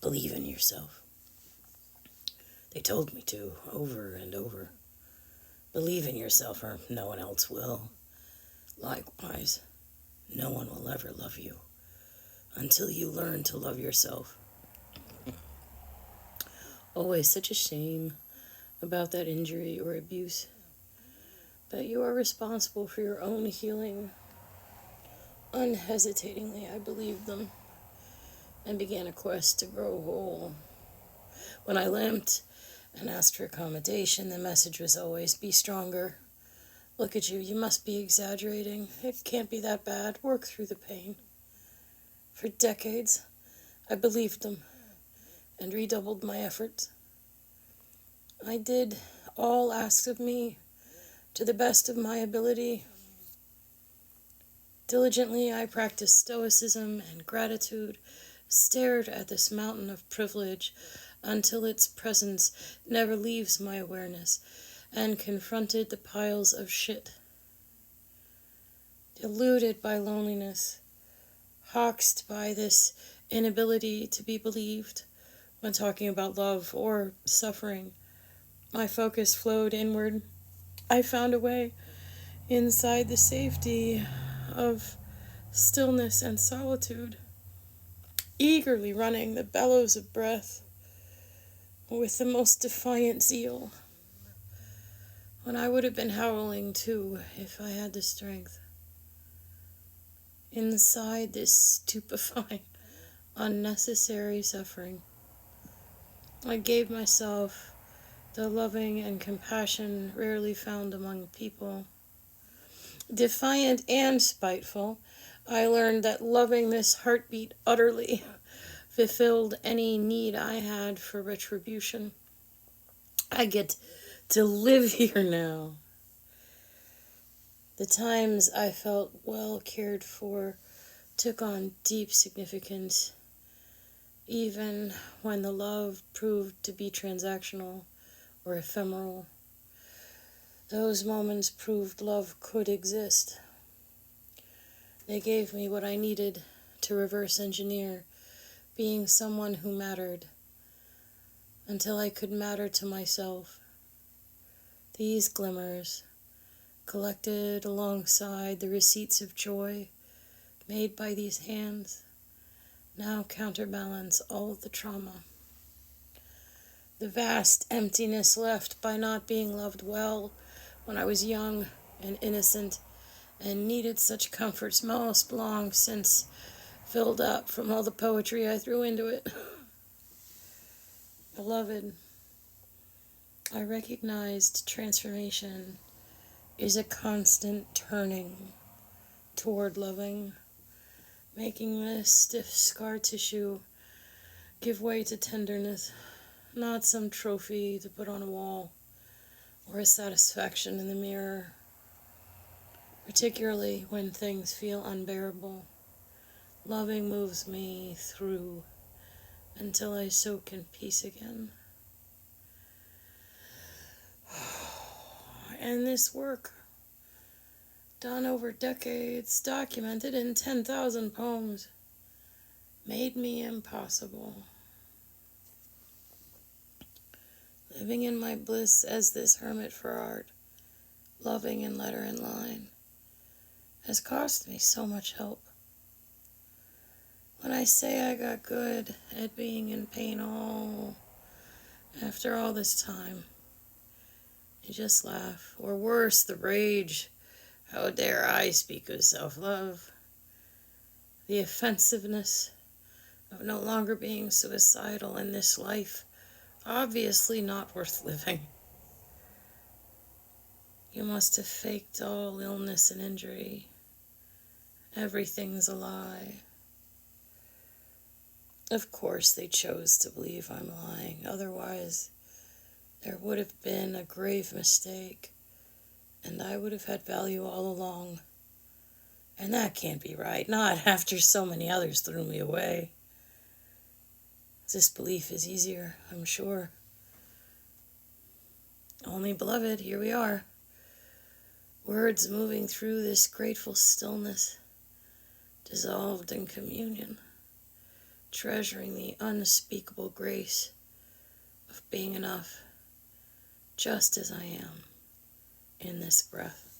Believe in yourself. They told me to, over and over. Believe in yourself or no one else will. Likewise, no one will ever love you until you learn to love yourself. Always such a shame about that injury or abuse. But you are responsible for your own healing. Unhesitatingly, I believed them and began a quest to grow whole. When I limped and asked for accommodation, the message was always, be stronger. Look at you, you must be exaggerating. It can't be that bad. Work through the pain. For decades, I believed them and redoubled my efforts. I did all asked of me to the best of my ability. Diligently, I practiced stoicism and gratitude, stared at this mountain of privilege until its presence never leaves my awareness, and confronted the piles of shit. Deluded by loneliness, hoxed by this inability to be believed when talking about love or suffering, my focus flowed inward. I found a way inside the safety of stillness and solitude, eagerly running the bellows of breath with the most defiant zeal, when I would have been howling too if I had the strength. Inside this stupefying, unnecessary suffering, I gave myself the loving and compassion rarely found among people. Defiant and spiteful, I learned that loving this heartbeat utterly fulfilled any need I had for retribution. I get to live here now. The times I felt well cared for took on deep significance, even when the love proved to be transactional or ephemeral. Those moments proved love could exist. They gave me what I needed to reverse engineer being someone who mattered until I could matter to myself. These glimmers, collected alongside the receipts of joy made by these hands, now counterbalance all the trauma. The vast emptiness left by not being loved well when I was young and innocent and needed such comforts most long since filled up from all the poetry I threw into it. Beloved, I recognized transformation is a constant turning toward loving, making this stiff scar tissue give way to tenderness, not some trophy to put on a wall or a satisfaction in the mirror, particularly when things feel unbearable. Loving moves me through until I soak in peace again. And this work, done over decades, documented in 10,000 poems, made me impossible. Living in my bliss as this hermit for art, loving in letter and line, has cost me so much help. When I say I got good at being in pain after all this time, you just laugh, or worse, the rage. How dare I speak of self-love? The offensiveness of no longer being suicidal in this life, obviously not worth living. You must have faked all illness and injury. Everything's a lie. Of course they chose to believe I'm lying, otherwise there would have been a grave mistake, and I would have had value all along. And that can't be right, not after so many others threw me away. Disbelief is easier, I'm sure. Only, beloved, here we are. Words moving through this grateful stillness, dissolved in communion. treasuring the unspeakable grace of being enough just as I am in this breath.